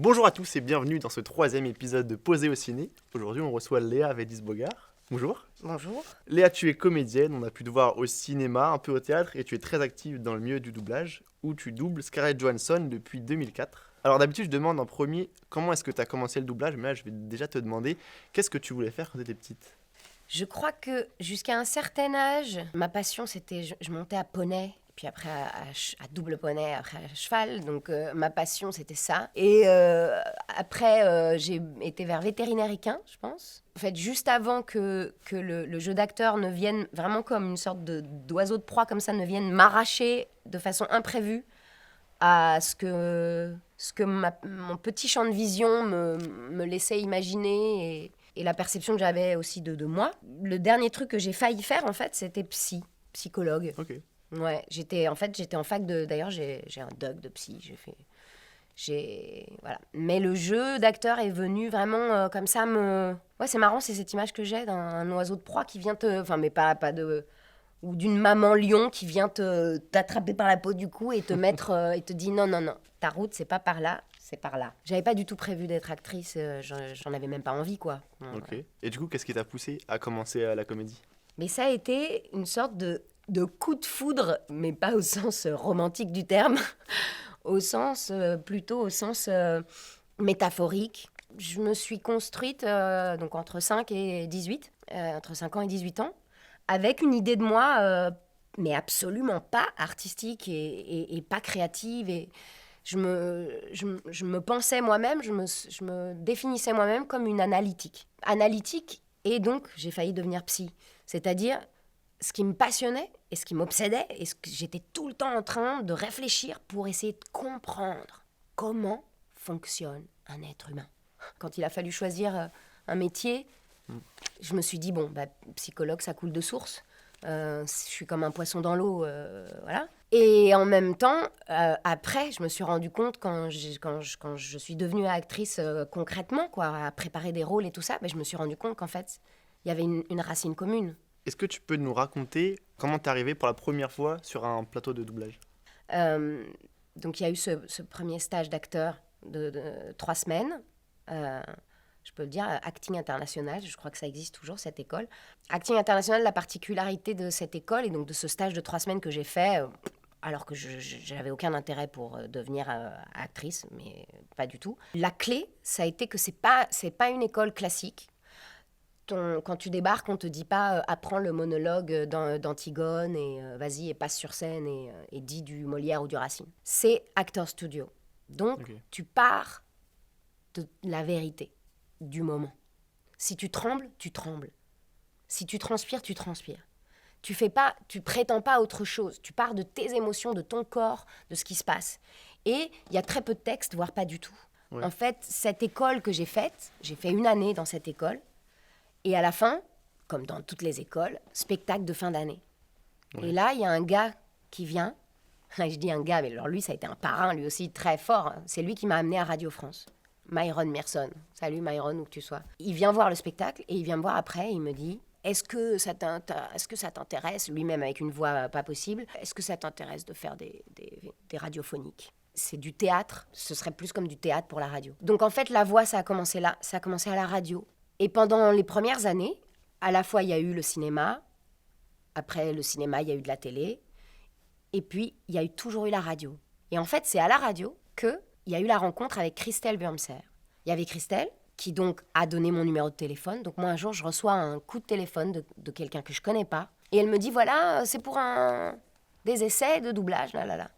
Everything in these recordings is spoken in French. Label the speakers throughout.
Speaker 1: Bonjour à tous et bienvenue dans ce troisième épisode de Posé au ciné. Aujourd'hui, on reçoit Léa Védis-Bogart. Bonjour.
Speaker 2: Bonjour.
Speaker 1: Léa, tu es comédienne, on a pu te voir au cinéma, un peu au théâtre, et tu es très active dans le milieu du doublage, où tu doubles Scarlett Johansson depuis 2004. Alors d'habitude, je demande en premier comment est-ce que tu as commencé le doublage, mais là, je vais déjà te demander qu'est-ce que tu voulais faire quand tu étais petite.
Speaker 2: Je crois que jusqu'à un certain âge, ma passion c'était, je montais à poney, puis après à double poney, après à cheval, donc ma passion c'était ça. Et après j'ai été vers vétérinaire équin, je pense. En fait, juste avant que le jeu d'acteur ne vienne vraiment comme une sorte d'oiseau de proie comme ça, ne vienne m'arracher de façon imprévue à ce que mon petit champ de vision me laissait imaginer et la perception que j'avais aussi de moi. Le dernier truc que j'ai failli faire, en fait, c'était psychologue.
Speaker 1: Ok.
Speaker 2: Ouais, j'étais en fac de... D'ailleurs, j'ai un doc de psy, voilà. Mais le jeu d'acteur est venu vraiment comme ça me... Ouais, c'est marrant, c'est cette image que j'ai d'un oiseau de proie qui vient te... Enfin, mais pas de... Ou d'une maman lion qui vient t'attraper par la peau du cou et te mettre et te dit non, ta route c'est pas par là, c'est par là. J'avais pas du tout prévu d'être actrice, j'en avais même pas envie quoi.
Speaker 1: Ok.
Speaker 2: Voilà.
Speaker 1: Et du coup, qu'est-ce qui t'a poussé à commencer la comédie?
Speaker 2: Mais ça a été une sorte de coup de foudre, mais pas au sens romantique du terme, plutôt au sens métaphorique. Je me suis construite donc entre 5 et 18, entre 5 ans et 18 ans, avec une idée de moi, mais absolument pas artistique et pas créative. Et je me pensais moi-même, je me définissais moi-même comme une analytique. Analytique, et donc j'ai failli devenir psy. C'est-à-dire, ce qui me passionnait et ce qui m'obsédait, et ce que j'étais tout le temps en train de réfléchir pour essayer de comprendre comment fonctionne un être humain. Quand il a fallu choisir un métier, je me suis dit, bon, psychologue, ça coule de source. Je suis comme un poisson dans l'eau, voilà. Et en même temps, après, je me suis rendu compte, quand je suis devenue actrice concrètement, quoi, à préparer des rôles et tout ça, je me suis rendu compte qu'en fait, il y avait une racine commune.
Speaker 1: Est-ce que tu peux nous raconter comment t'es arrivée pour la première fois sur un plateau de doublage?
Speaker 2: Donc, il y a eu ce premier stage d'acteur de 3 semaines. Je peux le dire, Acting International, je crois que ça existe toujours, cette école. Acting International, la particularité de cette école, et donc de ce stage de 3 semaines que j'ai fait, alors que je n'avais aucun intérêt pour devenir actrice, mais pas du tout. La clé, ça a été que c'est pas une école classique. Quand tu débarques, on ne te dit pas apprends le monologue d'Antigone et vas-y et passe sur scène et dis du Molière ou du Racine. C'est Actor Studio. Donc,
Speaker 1: Ok.
Speaker 2: tu pars de la vérité du moment. Si tu trembles, tu trembles. Si tu transpires, tu transpires. Tu prétends pas à autre chose. Tu pars de tes émotions, de ton corps, de ce qui se passe. Et il y a très peu de texte, voire pas du tout.
Speaker 1: Ouais.
Speaker 2: En fait, cette école que j'ai faite, j'ai fait 1 année dans cette école. Et à la fin, comme dans toutes les écoles, spectacle de fin d'année.
Speaker 1: Ouais.
Speaker 2: Et là, il y a un gars qui vient. Je dis un gars, mais alors lui, ça a été un parrain, lui aussi, très fort. C'est lui qui m'a amené à Radio France. Myron Merson. Salut Myron, où que tu sois. Il vient voir le spectacle et il vient me voir après. Il me dit, est-ce que ça t'intéresse, lui-même avec une voix pas possible, est-ce que ça t'intéresse de faire des radiophoniques? C'est du théâtre, ce serait plus comme du théâtre pour la radio. Donc en fait, la voix, ça a commencé là, ça a commencé à la radio. Et pendant les premières années, à la fois, il y a eu le cinéma. Après le cinéma, il y a eu de la télé. Et puis, il y a toujours eu la radio. Et en fait, c'est à la radio qu'il y a eu la rencontre avec Christelle Burmser. Il y avait Christelle, qui donc a donné mon numéro de téléphone. Donc moi, un jour, je reçois un coup de téléphone de quelqu'un que je connais pas. Et elle me dit, voilà, c'est pour des essais de doublage, là.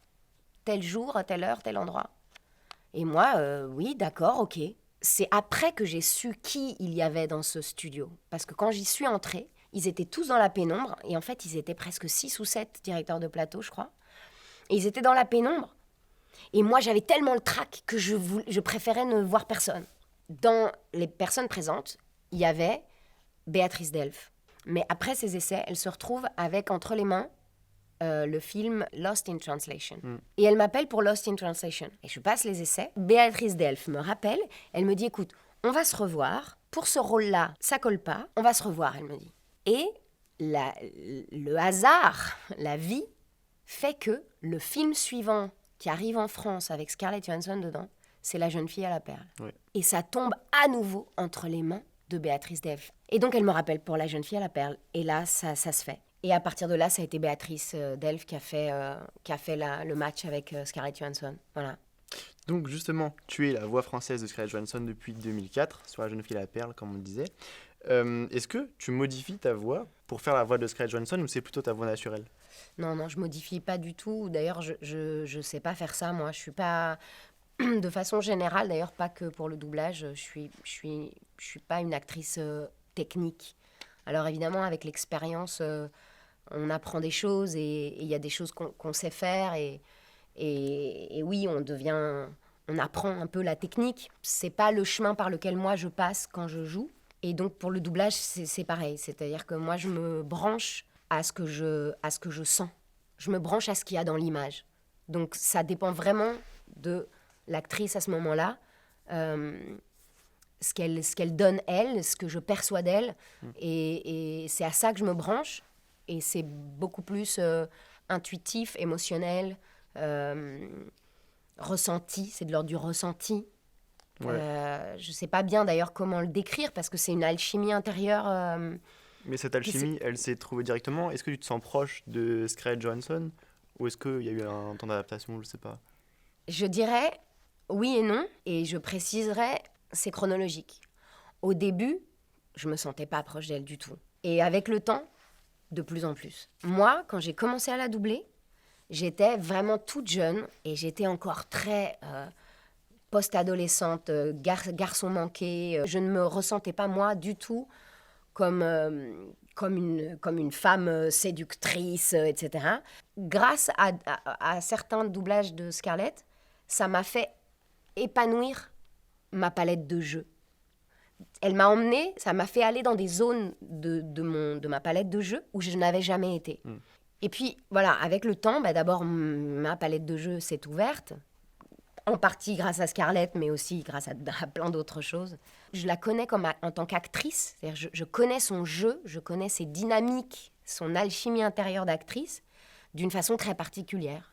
Speaker 2: Tel jour, à telle heure, tel endroit. Et moi, oui, d'accord, ok. C'est après que j'ai su qui il y avait dans ce studio. Parce que quand j'y suis entrée, ils étaient tous dans la pénombre. Et en fait, ils étaient presque 6 ou 7 directeurs de plateau, je crois. Et ils étaient dans la pénombre. Et moi, j'avais tellement le trac que je préférais ne voir personne. Dans les personnes présentes, il y avait Béatrice Delphes. Mais après ces essais, elle se retrouve avec entre les mains le film Lost in Translation. Et elle m'appelle pour Lost in Translation. Et je passe les essais. Béatrice Delphes me rappelle. Elle me dit, écoute, on va se revoir. Pour ce rôle-là, ça colle pas. On va se revoir, elle me dit. Et le hasard, la vie, fait que le film suivant qui arrive en France avec Scarlett Johansson dedans, c'est La jeune fille à la perle.
Speaker 1: Ouais.
Speaker 2: Et ça tombe à nouveau entre les mains de Béatrice Delphes. Et donc elle me rappelle pour La jeune fille à la perle. Et là, ça se fait. Et à partir de là, ça a été Béatrice Delphes qui a fait le match avec Scarlett Johansson. Voilà.
Speaker 1: Donc justement, tu es la voix française de Scarlett Johansson depuis 2004, sur La jeune fille à la perle, comme on le disait. Est-ce que tu modifies ta voix pour faire la voix de Scarlett Johansson ou c'est plutôt ta voix naturelle?
Speaker 2: Non, je modifie pas du tout. D'ailleurs, je sais pas faire ça, moi. Je suis pas... De façon générale, d'ailleurs, pas que pour le doublage, je suis pas une actrice technique. Alors évidemment, avec l'expérience, on apprend des choses et il y a des choses qu'on sait faire et oui, on apprend un peu la technique. C'est pas le chemin par lequel moi je passe quand je joue. Et donc pour le doublage, c'est pareil. C'est-à-dire que moi, je me branche à ce que je sens. Je me branche à ce qu'il y a dans l'image. Donc ça dépend vraiment de l'actrice à ce moment-là, ce qu'elle donne elle, ce que je perçois d'elle, et c'est à ça que je me branche, et c'est beaucoup plus intuitif, émotionnel, ressenti, c'est de l'ordre du ressenti.
Speaker 1: Ouais.
Speaker 2: Je sais pas bien d'ailleurs comment le décrire, parce que c'est une alchimie intérieure.
Speaker 1: Mais cette alchimie, elle s'est trouvée directement. Est-ce que tu te sens proche de Scarlett Johansson ou est-ce qu'il y a eu un temps d'adaptation, je sais pas.
Speaker 2: Je dirais oui et non, et je préciserais, c'est chronologique. Au début, je me sentais pas proche d'elle du tout. Et avec le temps, de plus en plus. Moi, quand j'ai commencé à la doubler, j'étais vraiment toute jeune et j'étais encore très post-adolescente, garçon manqué. Je ne me ressentais pas, moi, du tout comme une femme séductrice, etc. Grâce à certains doublages de Scarlett, ça m'a fait épanouir ma palette de jeux. Elle m'a emmenée, ça m'a fait aller dans des zones de ma palette de jeux où je n'avais jamais été. Et puis, voilà, avec le temps, d'abord, ma palette de jeux s'est ouverte, en partie grâce à Scarlett, mais aussi grâce à plein d'autres choses. Je la connais en tant qu'actrice, c'est-à-dire je connais son jeu, je connais ses dynamiques, son alchimie intérieure d'actrice, d'une façon très particulière.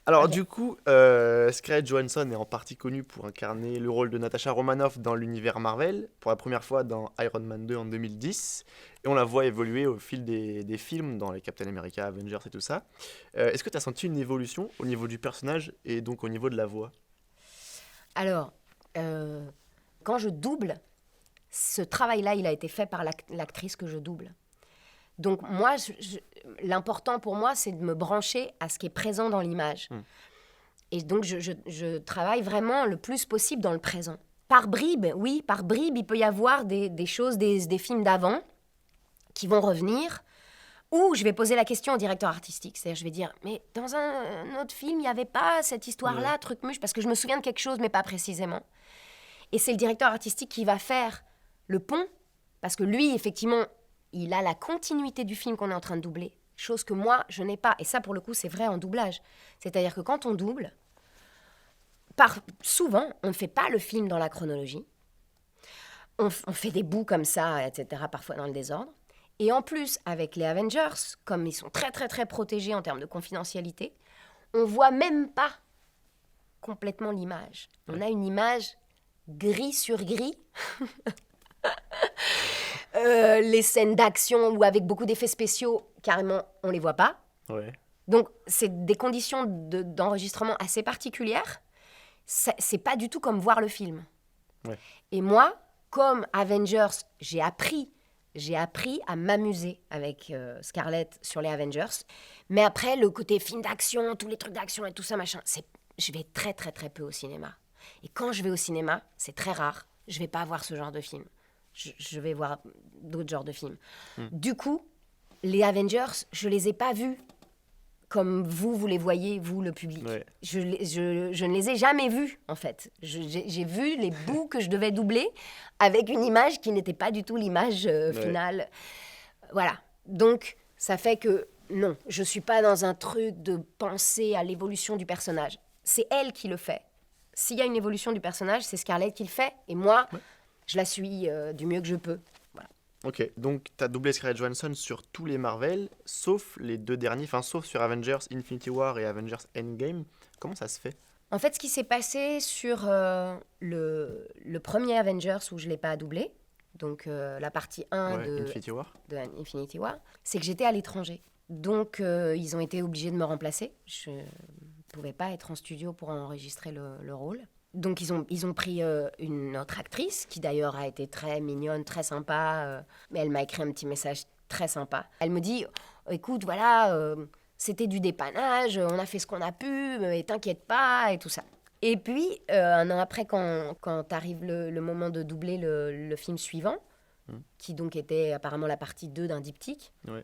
Speaker 1: Alors
Speaker 2: Ok.
Speaker 1: du coup, Scarlett Johansson est en partie connue pour incarner le rôle de Natasha Romanoff dans l'univers Marvel, pour la première fois dans Iron Man 2 en 2010, et on la voit évoluer au fil des films, dans les Captain America, Avengers et tout ça. Est-ce que tu as senti une évolution au niveau du personnage et donc au niveau de la voix?
Speaker 2: Alors, quand je double, ce travail-là, il a été fait par l'actrice que je double. Donc moi, l'important pour moi, c'est de me brancher à ce qui est présent dans l'image. Et donc, je travaille vraiment le plus possible dans le présent. Par bribes, oui, par bribes, il peut y avoir des choses, des films d'avant qui vont revenir, ou je vais poser la question au directeur artistique. C'est-à-dire, je vais dire, mais dans un autre film, il n'y avait pas cette histoire-là,
Speaker 1: Ouais.
Speaker 2: truc muche, parce que je me souviens de quelque chose, mais pas précisément. Et c'est le directeur artistique qui va faire le pont, parce que lui, effectivement, il a la continuité du film qu'on est en train de doubler, chose que moi, je n'ai pas. Et ça, pour le coup, c'est vrai en doublage. C'est-à-dire que quand on double, souvent, on ne fait pas le film dans la chronologie. On fait des bouts comme ça, etc., parfois dans le désordre. Et en plus, avec les Avengers, comme ils sont très, très, très protégés en termes de confidentialité, on voit même pas complètement l'image. On a une image gris sur gris. Les scènes d'action ou avec beaucoup d'effets spéciaux, carrément, on les voit pas.
Speaker 1: Ouais.
Speaker 2: Donc, c'est des conditions d'enregistrement assez particulières. C'est pas du tout comme voir le film.
Speaker 1: Ouais.
Speaker 2: Et moi, comme Avengers, j'ai appris à m'amuser avec Scarlett sur les Avengers. Mais après, le côté film d'action, tous les trucs d'action et tout ça, machin, je vais très, très, très peu au cinéma. Et quand je vais au cinéma, c'est très rare, je vais pas voir ce genre de film. Je vais voir d'autres genres de films. Du coup, les Avengers, je les ai pas vus comme vous les voyez, vous, le public.
Speaker 1: Ouais.
Speaker 2: Je ne les ai jamais vus, en fait. J'ai vu les bouts que je devais doubler avec une image qui n'était pas du tout l'image finale. Voilà. Donc, ça fait que, non, je ne suis pas dans un truc de penser à l'évolution du personnage. C'est elle qui le fait. S'il y a une évolution du personnage, c'est Scarlett qui le fait. Et moi, je la suis du mieux que je peux. Voilà.
Speaker 1: Ok, donc tu as doublé Scarlett Johansson sur tous les Marvel, sauf les deux derniers, enfin sauf sur Avengers Infinity War et Avengers Endgame. Comment ça se fait?
Speaker 2: En fait, ce qui s'est passé sur le premier Avengers où je ne l'ai pas doublé, donc la partie 1 de Infinity War, c'est que j'étais à l'étranger. Donc, ils ont été obligés de me remplacer. Je ne pouvais pas être en studio pour enregistrer le rôle. Donc, ils ont pris une autre actrice, qui d'ailleurs a été très mignonne, très sympa. Mais elle m'a écrit un petit message très sympa. Elle me dit, écoute, voilà, c'était du dépannage, on a fait ce qu'on a pu, mais t'inquiète pas, et tout ça. Et puis, un an après, quand arrive le moment de doubler le film suivant, qui donc était apparemment la partie 2 d'un diptyque,
Speaker 1: Ouais.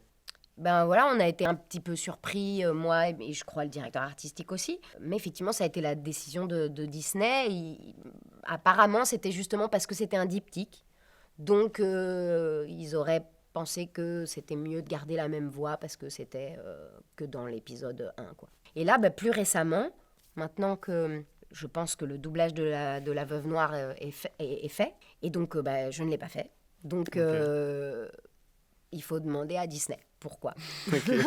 Speaker 2: ben voilà, on a été un petit peu surpris, moi et je crois le directeur artistique aussi. Mais effectivement, ça a été la décision de Disney. Apparemment, c'était justement parce que c'était un diptyque. Donc, ils auraient pensé que c'était mieux de garder la même voix parce que c'était que dans l'épisode 1, quoi. Et là, plus récemment, maintenant que je pense que le doublage de la Veuve Noire est fait, et donc je ne l'ai pas fait. Donc, il faut demander à Disney. Pourquoi?
Speaker 1: Okay.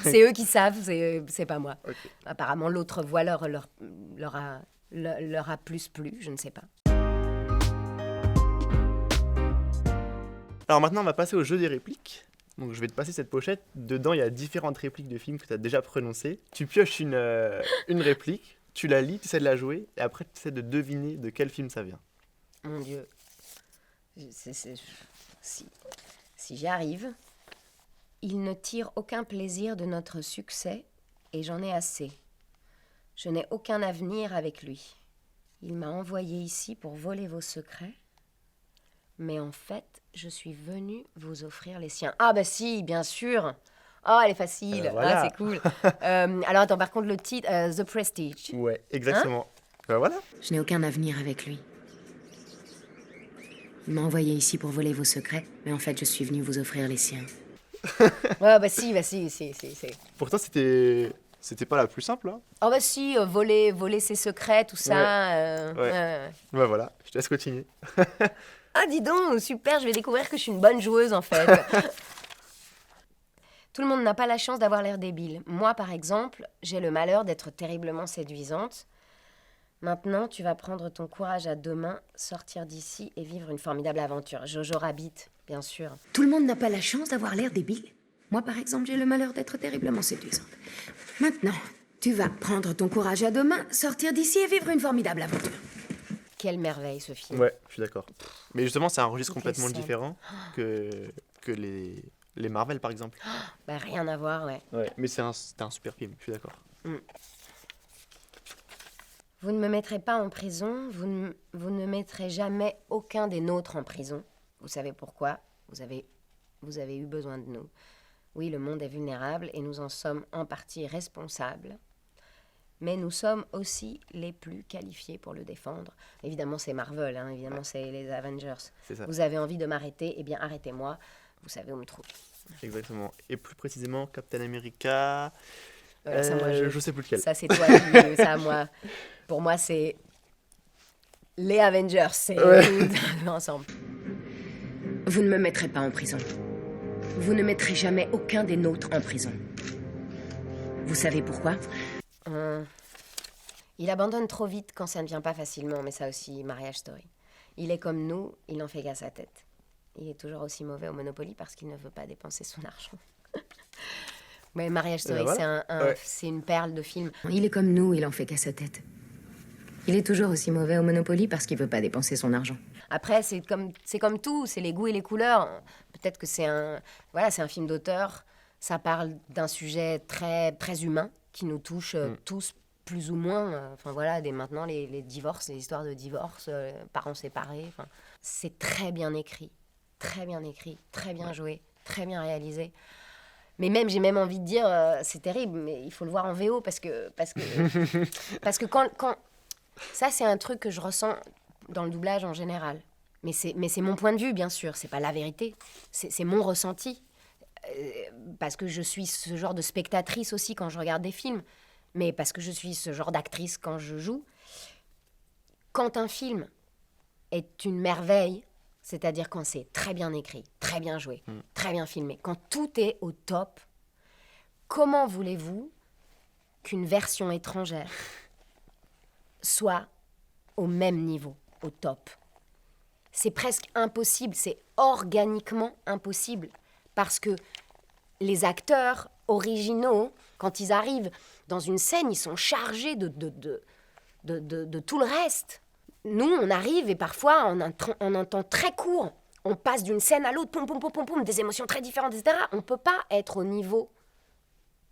Speaker 2: C'est eux qui savent, c'est pas moi.
Speaker 1: Okay.
Speaker 2: Apparemment, l'autre voix leur a plus plu, je ne sais pas.
Speaker 1: Alors maintenant, on va passer au jeu des répliques. Donc je vais te passer cette pochette. Dedans, il y a différentes répliques de films que tu as déjà prononcées. Tu pioches une réplique, tu la lis, tu essaies de la jouer, et après tu essaies de deviner de quel film ça vient.
Speaker 2: Mon Dieu. Si j'y arrive... Il ne tire aucun plaisir de notre succès et j'en ai assez. Je n'ai aucun avenir avec lui. Il m'a envoyé ici pour voler vos secrets, mais en fait, je suis venue vous offrir les siens. Ah bah si, bien sûr. Oh, elle est facile.
Speaker 1: Voilà.
Speaker 2: Ah, c'est cool. Alors attends, par contre, le titre, The Prestige.
Speaker 1: Ouais, exactement. Voilà.
Speaker 2: Je n'ai aucun avenir avec lui. Il m'a envoyé ici pour voler vos secrets, mais en fait, je suis venue vous offrir les siens. Ouais, bah si.
Speaker 1: Pourtant, c'était pas la plus simple, hein.
Speaker 2: Oh bah si, voler ses secrets, tout ça.
Speaker 1: Ouais. Bah voilà, je te laisse continuer.
Speaker 2: Ah, dis donc, super, je vais découvrir que je suis une bonne joueuse, en fait. Tout le monde n'a pas la chance d'avoir l'air débile. Moi, par exemple, j'ai le malheur d'être terriblement séduisante. Maintenant, tu vas prendre ton courage à deux mains, sortir d'ici et vivre une formidable aventure. Jojo Rabbit, bien sûr. Tout le monde n'a pas la chance d'avoir l'air débile. Moi, par exemple, j'ai le malheur d'être terriblement séduisante. Maintenant, tu vas prendre ton courage à deux mains, sortir d'ici et vivre une formidable aventure. Quelle merveille, ce film.
Speaker 1: Ouais, je suis d'accord. Mais justement, c'est un registre complètement différent que les Marvel, par exemple.
Speaker 2: Bah, rien à voir, ouais.
Speaker 1: Ouais, mais c'était un super film, je suis d'accord.
Speaker 2: Vous ne me mettrez pas en prison, vous ne mettrez jamais aucun des nôtres en prison. Vous savez pourquoi? Vous avez eu besoin de nous. Oui, le monde est vulnérable et nous en sommes en partie responsables. Mais nous sommes aussi les plus qualifiés pour le défendre. Évidemment, c'est Marvel, hein, évidemment, c'est les Avengers.
Speaker 1: C'est ça.
Speaker 2: Vous avez envie de m'arrêter? Eh bien, arrêtez-moi. Vous savez où me trouver.
Speaker 1: Exactement. Et plus précisément, Captain America...
Speaker 2: ça, moi,
Speaker 1: je sais plus lequel.
Speaker 2: Ça, c'est toi ça, moi. Pour moi, c'est les Avengers. C'est ensemble. Vous ne me mettrez pas en prison. Vous ne mettrez jamais aucun des nôtres en prison. Vous savez pourquoi? Il abandonne trop vite quand ça ne vient pas facilement, mais ça aussi, Marriage Story. Il est comme nous, il n'en fait qu'à sa tête. Il est toujours aussi mauvais au Monopoly parce qu'il ne veut pas dépenser son argent. Mais Marriage Story, voilà. C'est une perle de film. Il est comme nous, il en fait qu'à sa tête. Il est toujours aussi mauvais au Monopoly parce qu'il veut pas dépenser son argent. Après, c'est comme tout, c'est les goûts et les couleurs. Peut-être que c'est un film d'auteur. Ça parle d'un sujet très, très humain qui nous touche tous plus ou moins. Enfin voilà, dès maintenant, les divorces, les histoires de divorce, parents séparés. C'est très bien écrit, très bien joué, très bien réalisé. Mais même, j'ai même envie de dire, c'est terrible, mais il faut le voir en VO parce que quand ça, c'est un truc que je ressens dans le doublage en général. Mais c'est mon point de vue, bien sûr, c'est pas la vérité. C'est mon ressenti. Parce que je suis ce genre de spectatrice aussi quand je regarde des films, mais parce que je suis ce genre d'actrice quand je joue. Quand un film est une merveille, c'est-à-dire quand c'est très bien écrit, très bien joué, très bien filmé, quand tout est au top, comment voulez-vous qu'une version étrangère soit au même niveau, au top. C'est presque impossible, c'est organiquement impossible. Parce que les acteurs originaux, quand ils arrivent dans une scène, ils sont chargés de tout le reste. Nous, on arrive et parfois, en un temps très court, on passe d'une scène à l'autre, poum, poum, poum, poum, poum, des émotions très différentes, etc. On ne peut pas être au niveau,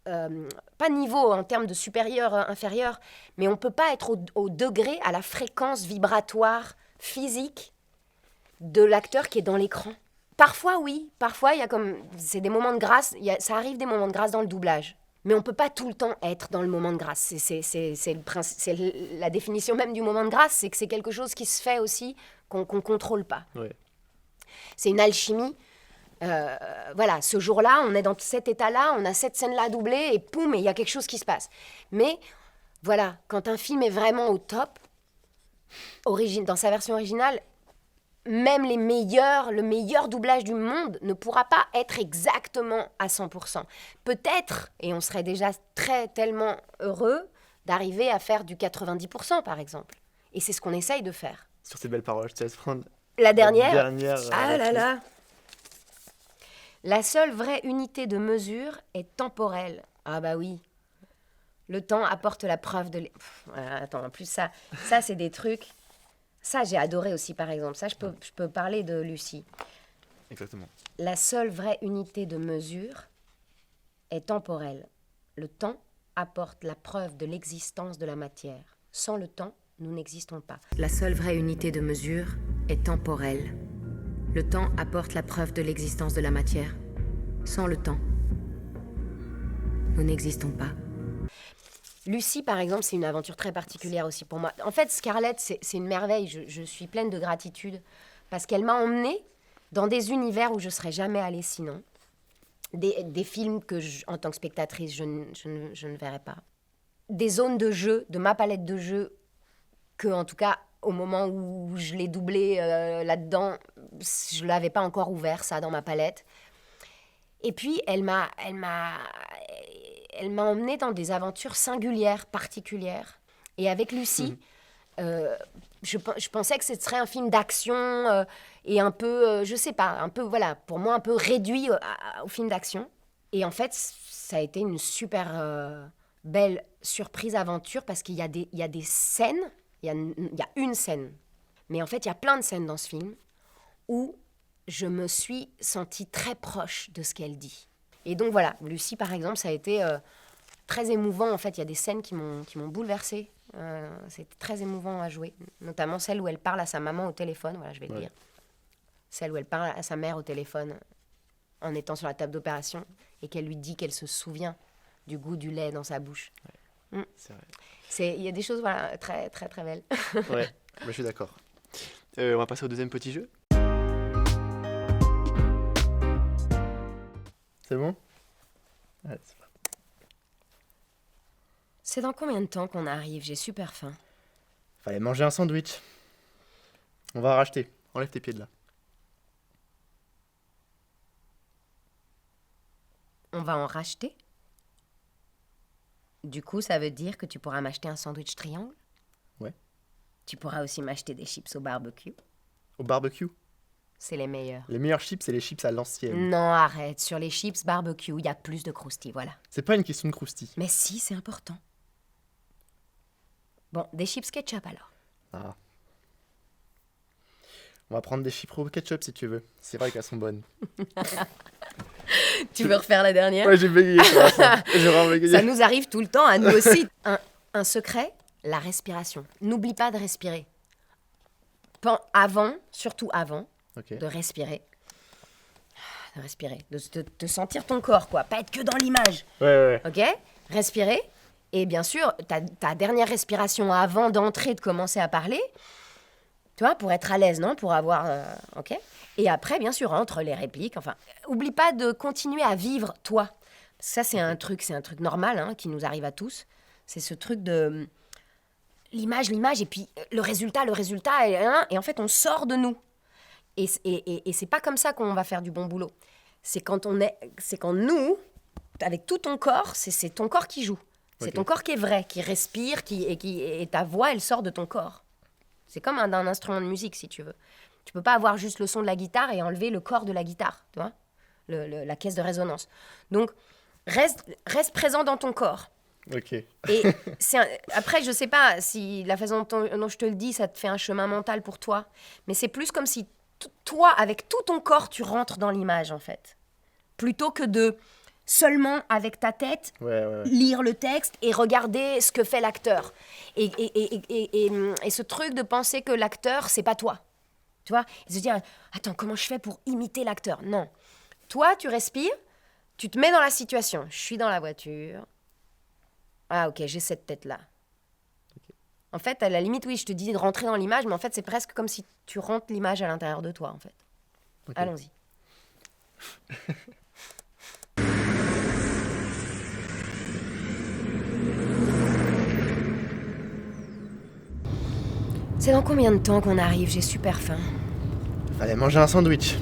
Speaker 2: pas niveau en termes de supérieur, inférieur, mais on ne peut pas être au degré, à la fréquence vibratoire physique de l'acteur qui est dans l'écran. Parfois, oui. Parfois, il y a c'est des moments de grâce. Ça arrive des moments de grâce dans le doublage. Mais on ne peut pas tout le temps être dans le moment de grâce. C'est la définition même du moment de grâce, c'est que c'est quelque chose qui se fait aussi, qu'on ne contrôle pas.
Speaker 1: Ouais.
Speaker 2: C'est une alchimie. Voilà, ce jour-là, on est dans cet état-là, on a cette scène-là doublée, et poum, et il y a quelque chose qui se passe. Mais voilà, quand un film est vraiment au top, dans sa version originale, même le meilleur doublage du monde ne pourra pas être exactement à 100%. Peut-être, et on serait déjà tellement heureux d'arriver à faire du 90% par exemple. Et c'est ce qu'on essaye de faire.
Speaker 1: Sur ces belles paroles, je te laisse prendre
Speaker 2: la dernière.
Speaker 1: Ah
Speaker 2: là là. La seule vraie unité de mesure est temporelle. Ah bah oui. Le temps apporte la preuve de... Attends, en plus ça c'est des trucs... Ça, j'ai adoré aussi, par exemple. Ça, je peux parler de Lucie.
Speaker 1: Exactement.
Speaker 2: La seule vraie unité de mesure est temporelle. Le temps apporte la preuve de l'existence de la matière. Sans le temps, nous n'existons pas. La seule vraie unité de mesure est temporelle. Le temps apporte la preuve de l'existence de la matière. Sans le temps, nous n'existons pas. Lucie, par exemple, c'est une aventure très particulière aussi pour moi. En fait, Scarlett, c'est une merveille. Je suis pleine de gratitude parce qu'elle m'a emmenée dans des univers où je ne serais jamais allée sinon. Des films que, en tant que spectatrice, je ne verrais pas. Des zones de jeu, de ma palette de jeux, que, en tout cas, au moment où je l'ai doublé là-dedans, je ne l'avais pas encore ouvert, ça, dans ma palette. Et puis, elle m'a emmenée dans des aventures singulières, particulières. Et avec Lucie, je pensais que ce serait un film d'action et un peu, je sais pas, un peu, voilà, pour moi, un peu réduit au film d'action. Et en fait, ça a été une super belle surprise aventure parce qu'il y a des scènes, il y a une scène. Mais en fait, il y a plein de scènes dans ce film où je me suis sentie très proche de ce qu'elle dit. Et donc voilà, Lucie, par exemple, ça a été très émouvant. En fait, il y a des scènes qui m'ont bouleversée. C'était très émouvant à jouer. Notamment celle où elle parle à sa maman au téléphone. Voilà, je vais le dire. Celle où elle parle à sa mère au téléphone en étant sur la table d'opération et qu'elle lui dit qu'elle se souvient du goût du lait dans sa bouche. Ouais, c'est vrai. Il y a des choses voilà, très, très, très belles.
Speaker 1: Ouais, je suis d'accord. On va passer au deuxième petit jeu. C'est bon? Ouais, c'est bon.
Speaker 2: C'est dans combien de temps qu'on arrive? J'ai super faim.
Speaker 1: Fallait manger un sandwich. On va en racheter. Enlève tes pieds de là.
Speaker 2: On va en racheter? Du coup, ça veut dire que tu pourras m'acheter un sandwich triangle?
Speaker 1: Ouais.
Speaker 2: Tu pourras aussi m'acheter des chips au barbecue?
Speaker 1: Au barbecue?
Speaker 2: C'est les meilleurs.
Speaker 1: Les meilleurs chips, c'est les chips à l'ancienne.
Speaker 2: Non, arrête. Sur les chips barbecue, il y a plus de croustilles, voilà.
Speaker 1: C'est pas une question de croustilles.
Speaker 2: Mais si, c'est important. Bon, des chips ketchup alors.
Speaker 1: Ah. On va prendre des chips au ketchup si tu veux. C'est vrai qu'elles sont bonnes.
Speaker 2: Tu veux refaire la dernière?
Speaker 1: Ouais, j'ai bégayé sur ça. J'ai vraiment bégayé.
Speaker 2: Ça nous arrive tout le temps, à nous aussi. Un secret, la respiration. N'oublie pas de respirer. Surtout avant, de respirer. De sentir ton corps, quoi. Pas être que dans l'image.
Speaker 1: Ouais.
Speaker 2: Ok? Respirer. Et bien sûr, ta dernière respiration avant d'entrer, de commencer à parler, tu vois, pour être à l'aise, non? Pour avoir... ok? Et après, bien sûr, entre les répliques, enfin... Oublie pas de continuer à vivre, toi. Ça, c'est un truc normal, hein, qui nous arrive à tous. C'est ce truc de... L'image, et puis le résultat, et en fait, on sort de nous. Et c'est pas comme ça qu'on va faire du bon boulot. C'est quand nous, avec tout ton corps, c'est ton corps qui joue. C'est
Speaker 1: Ok.
Speaker 2: ton corps qui est vrai, qui respire, et ta voix, elle sort de ton corps. C'est comme d'un instrument de musique, si tu veux. Tu peux pas avoir juste le son de la guitare et enlever le corps de la guitare, tu vois, la caisse de résonance. Donc, reste présent dans ton corps.
Speaker 1: Ok.
Speaker 2: Et après, je sais pas si la façon dont je te le dis, ça te fait un chemin mental pour toi, mais c'est plus comme si toi, avec tout ton corps, tu rentres dans l'image, en fait. Plutôt que de seulement, avec ta tête,
Speaker 1: Ouais.
Speaker 2: lire le texte et regarder ce que fait l'acteur. Et ce truc de penser que l'acteur, c'est pas toi. Tu vois, et se dire, attends, comment je fais pour imiter l'acteur? Non. Toi, tu respires, tu te mets dans la situation. Je suis dans la voiture. Ah, ok, j'ai cette tête-là. En fait, à la limite, oui, je te dis de rentrer dans l'image, mais en fait, c'est presque comme si tu rentres l'image à l'intérieur de toi, en fait.
Speaker 1: Ok.
Speaker 2: Allons-y. C'est dans combien de temps qu'on arrive? J'ai super faim.
Speaker 1: Allez, manger un sandwich.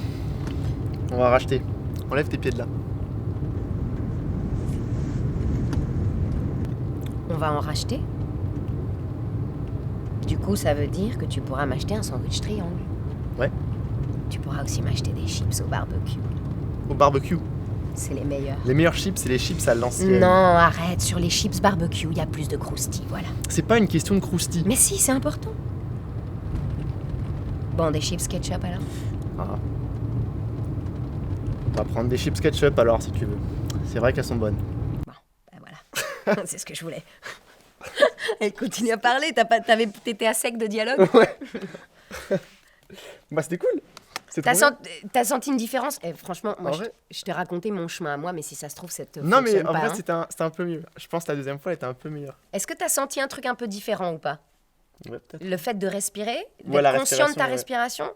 Speaker 1: On va racheter. Enlève tes pieds de là.
Speaker 2: On va en racheter. Du coup, ça veut dire que tu pourras m'acheter un sandwich triangle.
Speaker 1: Ouais.
Speaker 2: Tu pourras aussi m'acheter des chips au barbecue.
Speaker 1: Au barbecue.
Speaker 2: C'est les meilleurs.
Speaker 1: Les meilleurs chips, c'est les chips à l'ancienne.
Speaker 2: Non, arrête. Sur les chips barbecue, il y a plus de croustilles, voilà.
Speaker 1: C'est pas une question de croustille.
Speaker 2: Mais si, c'est important. Bon, des chips ketchup alors?
Speaker 1: Ah. On va prendre des chips ketchup alors, si tu veux. C'est vrai qu'elles sont bonnes.
Speaker 2: Bon, ben voilà. C'est ce que je voulais. Elle continue à parler. T'étais à sec de dialogue?
Speaker 1: Ouais. Bah, c'était cool. C'est trop bien.
Speaker 2: T'as senti une différence? Franchement, moi,
Speaker 1: En vrai-
Speaker 2: je t'ai raconté mon chemin à moi, mais si ça se trouve, ça te
Speaker 1: Non, mais
Speaker 2: fonctionne
Speaker 1: en
Speaker 2: pas,
Speaker 1: vrai,
Speaker 2: hein.
Speaker 1: c'était un peu mieux. Je pense que la deuxième fois, elle était un peu meilleure.
Speaker 2: Est-ce que t'as senti un truc un peu différent ou pas?
Speaker 1: Ouais, peut-être.
Speaker 2: Le fait de respirer, d'être
Speaker 1: Ouais, la
Speaker 2: conscient de ta
Speaker 1: respiration,
Speaker 2: respiration?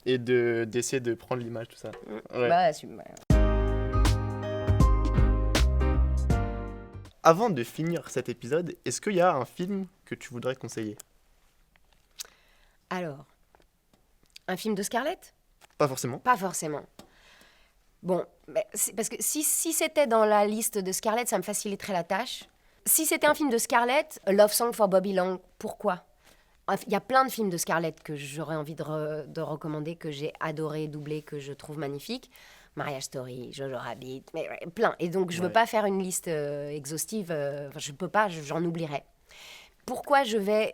Speaker 1: Et d'essayer de prendre l'image, tout ça. Ouais.
Speaker 2: Bah, ouais.
Speaker 1: Avant de finir cet épisode, est-ce qu'il y a un film que tu voudrais conseiller?
Speaker 2: Alors, un film de Scarlett?
Speaker 1: Pas forcément.
Speaker 2: Pas forcément. Bon, parce que si c'était dans la liste de Scarlett, ça me faciliterait la tâche. Si c'était un film de Scarlett, A Love Song for Bobby Long, pourquoi? Il y a plein de films de Scarlett que j'aurais envie de recommander, que j'ai adoré doubler, que je trouve magnifiques. Mariage Story, Jojo Rabbit, mais ouais, plein. Et donc, je veux
Speaker 1: Ouais.
Speaker 2: pas faire une liste exhaustive. Enfin, je peux pas, j'en oublierai. Pourquoi je vais,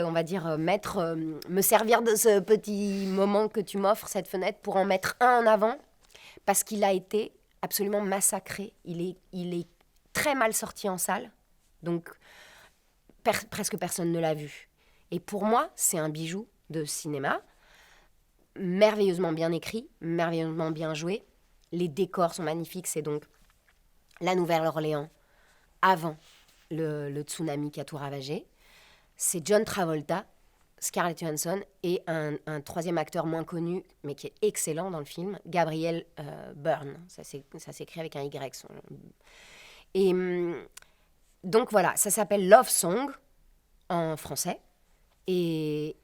Speaker 2: on va dire, me servir de ce petit moment que tu m'offres, cette fenêtre, pour en mettre un en avant? Parce qu'il a été absolument massacré. Il est très mal sorti en salle. Donc, presque personne ne l'a vu. Et pour moi, c'est un bijou de cinéma, merveilleusement bien écrit, merveilleusement bien joué. Les décors sont magnifiques. C'est donc la Nouvelle-Orléans avant le tsunami qui a tout ravagé. C'est John Travolta, Scarlett Johansson et un troisième acteur moins connu, mais qui est excellent dans le film, Gabriel Byrne. Ça s'écrit avec un Y. Et donc voilà, ça s'appelle Love Song en français. Et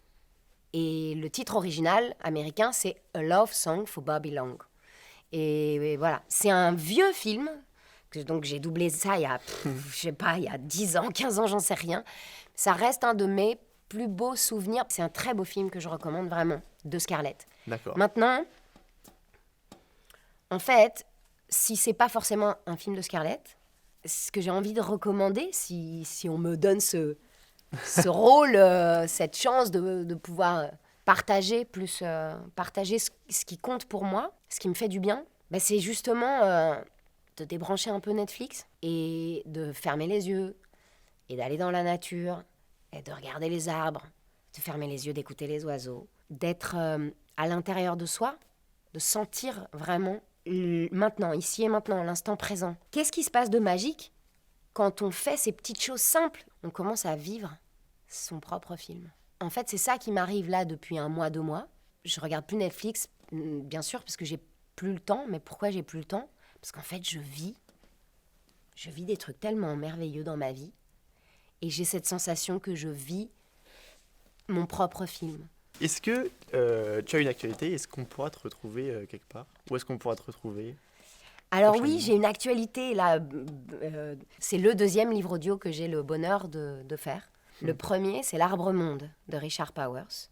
Speaker 2: le titre original américain, c'est A Love Song for Bobby Long. Et voilà, c'est un vieux film. Donc j'ai doublé ça il y a, je sais pas, il y a 10 ans, 15 ans, j'en sais rien. Ça reste un de mes plus beaux souvenirs. C'est un très beau film que je recommande vraiment, de Scarlett.
Speaker 1: D'accord.
Speaker 2: Maintenant, en fait, si c'est pas forcément un film de Scarlett, ce que j'ai envie de recommander, si on me donne ce rôle, cette chance de pouvoir partager ce qui compte pour moi, ce qui me fait du bien, bah c'est justement de débrancher un peu Netflix et de fermer les yeux et d'aller dans la nature et de regarder les arbres, de fermer les yeux, d'écouter les oiseaux, d'être à l'intérieur de soi, de sentir vraiment maintenant, ici et maintenant, l'instant présent. Qu'est-ce qui se passe de magique quand on fait ces petites choses simples? On commence à vivre son propre film. En fait, c'est ça qui m'arrive là depuis 1 mois, 2 mois. Je regarde plus Netflix, bien sûr, parce que j'ai plus le temps. Mais pourquoi j'ai plus le temps? Parce qu'en fait, je vis des trucs tellement merveilleux dans ma vie. Et j'ai cette sensation que je vis mon propre film.
Speaker 1: Est-ce que tu as une actualité? Est-ce qu'on pourra te retrouver quelque part? Où est-ce qu'on pourra te retrouver?
Speaker 2: Alors oui,
Speaker 1: prochainement.
Speaker 2: j'ai une actualité là. C'est le deuxième livre audio que j'ai le bonheur de faire. Le premier, c'est L'Arbre Monde de Richard Powers.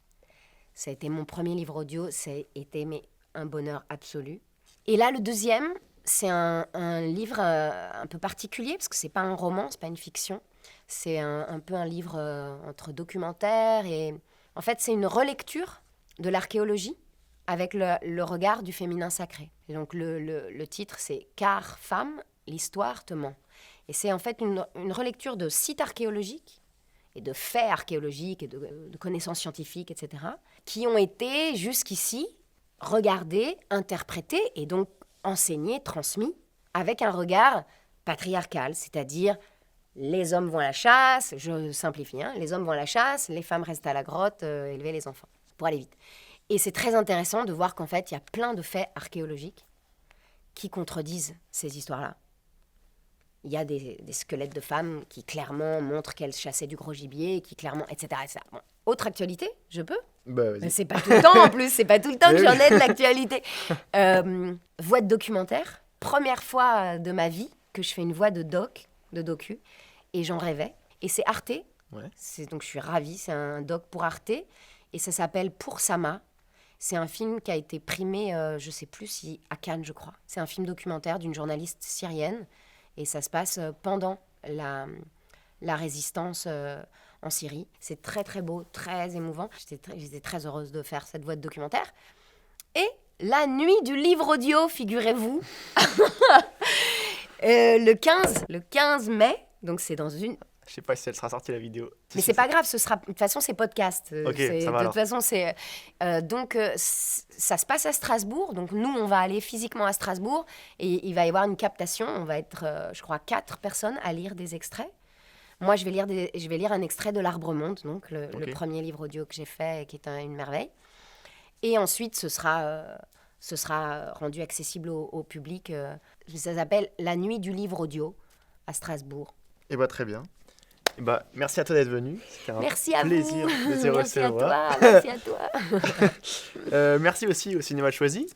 Speaker 2: Ça a été mon premier livre audio, ça a été un bonheur absolu. Et là, le deuxième, c'est un livre un peu particulier, parce que c'est pas un roman, c'est pas une fiction. C'est un peu un livre entre documentaire et... En fait, c'est une relecture de l'archéologie avec le regard du féminin sacré. Et donc, le titre, c'est « Car, femme, l'histoire te ment ». Et c'est en fait une relecture de sites archéologiques et de faits archéologiques et de connaissances scientifiques, etc., qui ont été jusqu'ici regardés, interprétés et donc enseignés, transmis, avec un regard patriarcal, c'est-à-dire les hommes vont à la chasse, je simplifie, hein, les hommes vont à la chasse, les femmes restent à la grotte, élever les enfants, pour aller vite. Et c'est très intéressant de voir qu'en fait, il y a plein de faits archéologiques qui contredisent ces histoires-là. Il y a des squelettes de femmes qui clairement montrent qu'elles chassaient du gros gibier, qui clairement, etc. etc. Bon. Autre actualité, je peux ?
Speaker 1: Bah, vas-y.
Speaker 2: Mais c'est pas tout le temps en plus, c'est pas tout le temps que
Speaker 1: Mais
Speaker 2: j'en
Speaker 1: oui.
Speaker 2: ai de l'actualité. Voix de documentaire, première fois de ma vie que je fais une voix de docu, et j'en rêvais. Et c'est Arte,
Speaker 1: Ouais.
Speaker 2: donc je suis ravie, c'est un doc pour Arte, et ça s'appelle Pour Sama. C'est un film qui a été primé, je sais plus si à Cannes, je crois. C'est un film documentaire d'une journaliste syrienne, et ça se passe pendant la résistance en Syrie. C'est très très beau, très émouvant. J'étais très heureuse de faire cette voix de documentaire. Et la nuit du livre audio, figurez-vous, le 15 mai, donc c'est dans une...
Speaker 1: Je sais pas si elle sera sortie la vidéo.
Speaker 2: Mais c'est pas grave, ce sera de toute façon c'est podcast.
Speaker 1: Ok, ça va
Speaker 2: De
Speaker 1: alors.
Speaker 2: toute façon c'est ça se passe à Strasbourg, donc nous on va aller physiquement à Strasbourg et il va y avoir une captation. On va être, je crois, 4 personnes à lire des extraits. Moi je vais lire un extrait de L'Arbre Monde, donc le premier livre audio que j'ai fait, qui est une merveille. Et ensuite ce sera rendu accessible au public. Ça s'appelle La nuit du livre audio à Strasbourg.
Speaker 1: Et bah très bien. Et bah merci à toi d'être venu. C'était un
Speaker 2: Merci à
Speaker 1: plaisir
Speaker 2: vous.
Speaker 1: de te
Speaker 2: Merci à
Speaker 1: recevoir.
Speaker 2: toi. Merci à toi.
Speaker 1: Merci aussi au Cinéma Choisi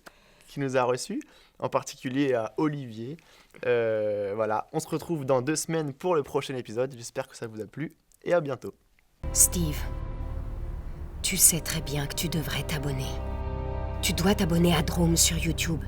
Speaker 1: qui nous a reçus, en particulier à Olivier. Voilà, on se retrouve dans 2 semaines pour le prochain épisode. J'espère que ça vous a plu et à bientôt.
Speaker 2: Steve, tu sais très bien que tu devrais t'abonner. Tu dois t'abonner à Drôme sur YouTube.